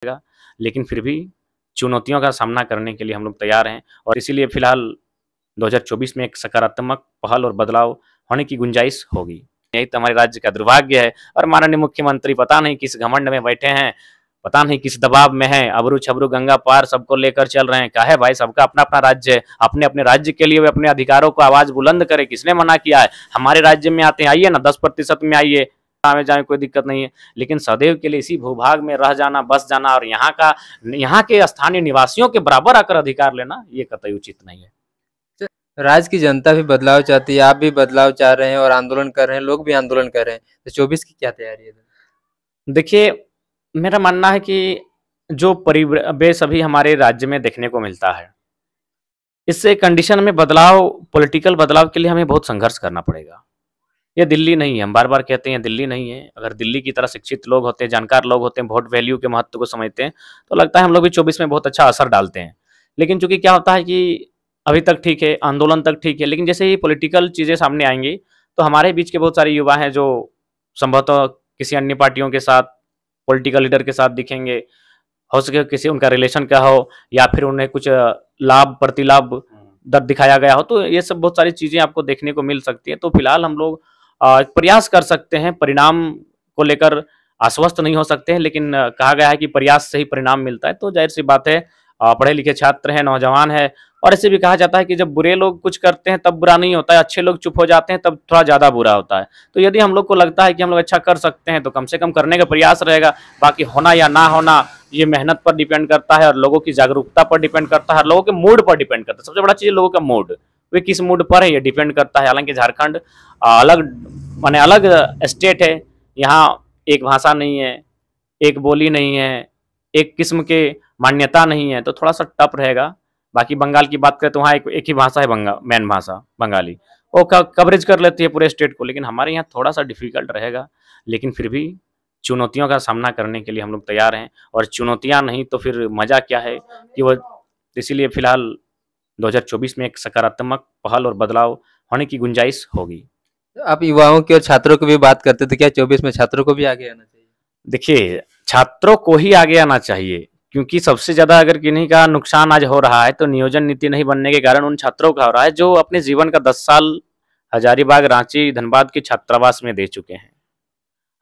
पड़ेगा, लेकिन फिर भी चुनौतियों का सामना करने के लिए हम लोग तैयार हैं और इसीलिए फिलहाल 2024 में एक सकारात्मक पहल और बदलाव होने की गुंजाइश होगी। यही तो हमारे राज्य का दुर्भाग्य है और माननीय मुख्यमंत्री पता नहीं किस घमंड में बैठे हैं, पता नहीं किस दबाव में हैं, अबरू छबरू गंगा पार सबको लेकर चल रहे हैं। काहे भाई, सबका अपना अपना राज्य है, अपने अपने राज्य के लिए वे अपने अधिकारों को आवाज बुलंद करे। किसने मना किया है? हमारे राज्य में आते हैं, आइए ना 10% में आइए, में जाए कोई दिक्कत नहीं है, लेकिन सदैव के लिए इसी भूभाग में रह जाना, बस जाना और यहाँ के स्थानीय निवासियों के बराबर आकर अधिकार लेना, ये कतई उचित नहीं है। राज्य की जनता भी बदलाव चाहती है, आप भी बदलाव चाह रहे हैं और आंदोलन कर रहे हैं, लोग भी आंदोलन कर रहे हैं, तो 24 की क्या तैयारी है? देखिए, मेरा मानना है कि जो परिवेश अभी हमारे राज्य में देखने को मिलता है, इससे कंडीशन में बदलाव, पॉलिटिकल बदलाव के लिए हमें बहुत संघर्ष करना पड़ेगा। ये दिल्ली नहीं है, हम बार बार कहते हैं दिल्ली नहीं है। अगर दिल्ली की तरह शिक्षित लोग होते हैं, जानकार लोग होते हैं, वोट वैल्यू के महत्व को समझते हैं, तो लगता है हम लोग भी 24 में बहुत अच्छा असर डालते हैं। लेकिन चूंकि क्या होता है कि अभी तक ठीक है, आंदोलन तक ठीक है, लेकिन जैसे ही पॉलिटिकल चीज़ें सामने आएंगी तो हमारे बीच के बहुत सारे युवा हैं जो संभवतः किसी अन्य पार्टियों के साथ, पॉलिटिकल लीडर के साथ दिखेंगे, हो सके किसी उनका रिलेशन का हो या फिर उन्हें कुछ लाभ प्रतिलाभ दर दिखाया गया हो, तो ये सब बहुत सारी चीज़ें आपको देखने को मिल सकती है। तो फिलहाल हम लोग प्रयास कर सकते हैं, परिणाम को लेकर आश्वस्त नहीं हो सकते हैं, लेकिन कहा गया है कि प्रयास से ही परिणाम मिलता है। तो जाहिर सी बात है, पढ़े लिखे छात्र हैं, नौजवान है, और ऐसे भी कहा जाता है कि जब बुरे लोग कुछ करते हैं तब बुरा नहीं होता है, अच्छे लोग चुप हो जाते हैं तब थोड़ा ज़्यादा बुरा होता है। तो यदि हम लोग को लगता है कि हम लोग अच्छा कर सकते हैं तो कम से कम करने का प्रयास रहेगा। बाकी होना या ना होना ये मेहनत पर डिपेंड करता है और लोगों की जागरूकता पर डिपेंड करता है, लोगों के मूड पर डिपेंड करता है। सबसे बड़ा चीज़ है लोगों का मूड, वे किस मूड पर है ये डिपेंड करता है। हालांकि झारखंड अलग माने अलग स्टेट है, यहाँ एक भाषा नहीं है, एक बोली नहीं है, एक किस्म के मान्यता नहीं है, तो थोड़ा सा टफ रहेगा। बाकी बंगाल की बात करें तो वहाँ एक ही भाषा है, मेन भाषा बंगाली, वो कवरेज कर लेती है पूरे स्टेट को, लेकिन हमारे यहाँ थोड़ा सा डिफिकल्ट रहेगा। लेकिन फिर भी चुनौतियों का सामना करने के लिए हम लोग तैयार हैं और चुनौतियाँ नहीं तो फिर मज़ा क्या है कि वो, इसीलिए फिलहाल 2024 में एक सकारात्मक पहल और बदलाव होने की गुंजाइश होगी। आप युवाओं की और छात्रों की भी बात करते थे, क्या 24 में छात्रों को भी आगे आना चाहिए? देखिए, छात्रों को ही आगे आना चाहिए, क्योंकि सबसे ज़्यादा अगर किन्हीं का नुकसान आज हो रहा है तो नियोजन नीति नहीं बनने के कारण उन छात्रों का हो रहा है जो अपने जीवन का 10 साल हजारीबाग, रांची, धनबाद के छात्रावास में दे चुके हैं।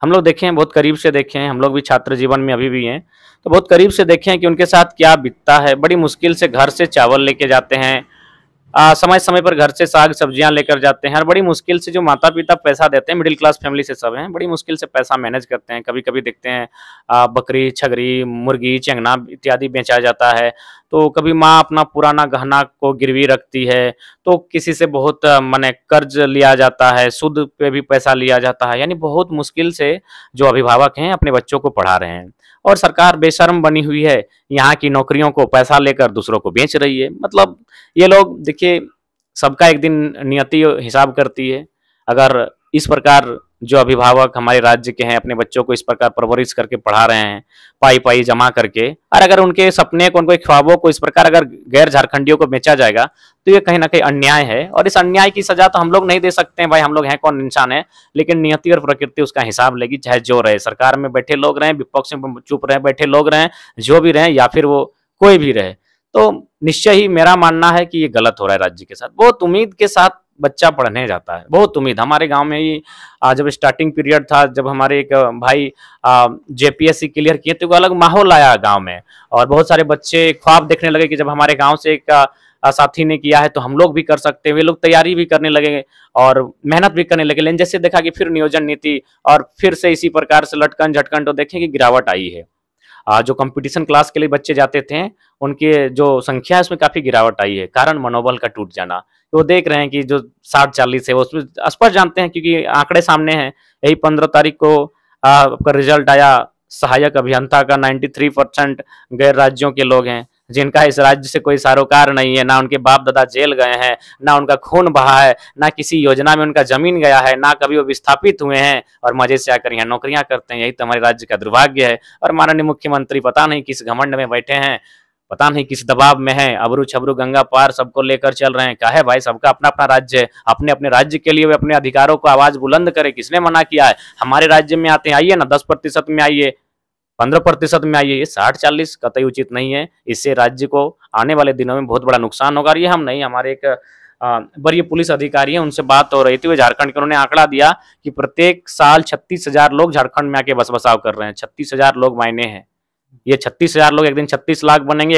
हम लोग देखे हैं, बहुत करीब से देखे हैं, हम लोग भी छात्र जीवन में अभी भी हैं, तो बहुत करीब से देखे हैं कि उनके साथ क्या बीतता है। बड़ी मुश्किल से घर से चावल लेके जाते हैं, समय समय पर घर से साग सब्जियां लेकर जाते हैं, और बड़ी मुश्किल से जो माता पिता पैसा देते हैं, मिडिल क्लास फैमिली से सब हैं, बड़ी मुश्किल से पैसा मैनेज करते हैं। कभी कभी देखते हैं बकरी, छगरी, मुर्गी, चेंगना इत्यादि बेचा जाता है, तो कभी माँ अपना पुराना गहना को गिरवी रखती है, तो किसी से बहुत माने कर्ज लिया जाता है, सूद पे भी पैसा लिया जाता है। यानी बहुत मुश्किल से जो अभिभावक हैं अपने बच्चों को पढ़ा रहे हैं, और सरकार बेशर्म बनी हुई है, यहाँ की नौकरियों को पैसा लेकर दूसरों को बेच रही है। मतलब ये लोग, देखिए, सबका एक दिन नियति हिसाब करती है। अगर इस प्रकार जो अभिभावक हमारे राज्य के हैं अपने बच्चों को इस प्रकार परवरिश करके पढ़ा रहे हैं, पाई पाई जमा करके, और अगर उनके सपने को, उनके ख्वाबों को इस प्रकार अगर गैर झारखंडियों को बेचा जाएगा तो ये कहीं ना कहीं अन्याय है, और इस अन्याय की सजा तो हम लोग नहीं दे सकते हैं भाई, हम लोग हैं कौन, इंसान है, लेकिन नियति और प्रकृति उसका हिसाब लेगी, चाहे जो रहे, सरकार में बैठे लोग रहें, विपक्ष में चुप रहे बैठे लोग रहें, जो भी रहें, या फिर वो कोई भी रहे। तो निश्चय ही मेरा मानना है कि ये गलत हो रहा है राज्य के साथ। बहुत उम्मीद के साथ बच्चा पढ़ने जाता है, बहुत उम्मीद। हमारे गांव में ही जब स्टार्टिंग पीरियड था, जब हमारे एक भाई जेपीएससी क्लियर किए, तो अलग माहौल आया गांव में, और बहुत सारे बच्चे ख्वाब देखने लगे कि जब हमारे गांव से एक साथी ने किया है तो हम लोग भी कर सकते हैं। वे लोग तैयारी भी करने लगे और मेहनत भी करने लगे, लेकिन जैसे देखा कि फिर नियोजन नीति और फिर से इसी प्रकार से लटकन झटकन, तो देखें कि गिरावट आई है। जो कंपटीशन क्लास के लिए बच्चे जाते थे उनके जो संख्या है उसमें काफी गिरावट आई है, कारण मनोबल का टूट जाना। तो वो देख रहे हैं कि जो 60-40 है वो उसमें स्पष्ट जानते हैं, क्योंकि आंकड़े सामने हैं। यही 15 तारीख को आपका रिजल्ट आया, सहायक अभियंता का 93% गैर राज्यों के लोग हैं, जिनका इस राज्य से कोई सरोकार नहीं है, ना उनके बाप दादा जेल गए हैं, ना उनका खून बहा है, ना किसी योजना में उनका जमीन गया है, ना कभी वो विस्थापित हुए हैं, और मजे से आकर यहाँ नौकरियां करते हैं। यही तो हमारे राज्य का दुर्भाग्य है और माननीय मुख्यमंत्री पता नहीं किस घमंड में बैठे हैं, पता नहीं किस दबाव में हैं, अबरू छबरू गंगा पार सबको लेकर चल रहे हैं। काहे भाई, सबका अपना अपना राज्य है, अपने अपने राज्य के लिए वे अपने अधिकारों को आवाज बुलंद करे। किसने मना किया है? हमारे राज्य में आते हैं, आइए ना 10% में आइए, 15% में आइए, ये 60-40 कतई उचित नहीं है। इससे राज्य को आने वाले दिनों में बहुत बड़ा नुकसान होगा। और ये हम नहीं, हमारे एक वरीय पुलिस अधिकारी हैं, उनसे बात हो रही थी, वो झारखंड के, उन्होंने आंकड़ा दिया कि प्रत्येक साल 36,000 लोग झारखंड में आके बस बसाव कर रहे हैं। 36,000 लोग मायने हैं। ये 36,000 लोग एक दिन 36 लाख बनेंगे,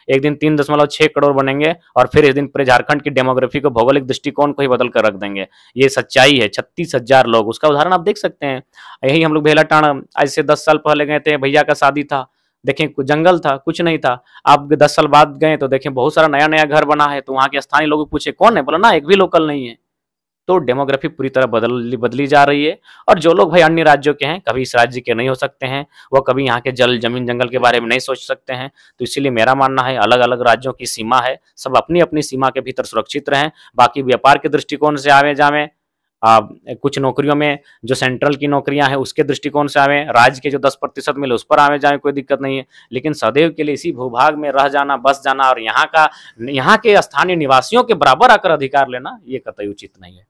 एक दिन 3.6 करोड़ बनेंगे, और फिर इस दिन पूरे झारखंड की डेमोग्राफी को, भौगोलिक दृष्टिकोण को ही बदल कर रख देंगे। ये सच्चाई है। 36,000 लोग, उसका उदाहरण आप देख सकते हैं। यही हम लोग भेलाटांड आज से 10 साल पहले गए थे, भैया का शादी था, देखें जंगल था, कुछ नहीं था। आप 10 साल बाद गए तो देखें बहुत सारा नया नया घर बना है। तो वहाँ के स्थानीय लोगों को पूछे कौन है, बोला ना एक भी लोकल नहीं है। तो डेमोग्राफी पूरी तरह बदली जा रही है। और जो लोग भाई अन्य राज्यों के हैं, कभी इस राज्य के नहीं हो सकते हैं, वो कभी यहाँ के जल जमीन जंगल के बारे में नहीं सोच सकते हैं। तो इसीलिए मेरा मानना है अलग अलग राज्यों की सीमा है, सब अपनी अपनी सीमा के भीतर सुरक्षित रहें। बाकी व्यापार के दृष्टिकोण से आवे जावे, कुछ नौकरियों में जो सेंट्रल की नौकरियां हैं उसके दृष्टिकोण से आवे, राज्य के जो 10% मिले उस पर आवे जाए, कोई दिक्कत नहीं है। लेकिन सदैव के लिए इसी भूभाग में रह जाना, बस जाना और यहाँ के स्थानीय निवासियों के बराबर आकर अधिकार लेना, ये कतई उचित नहीं है।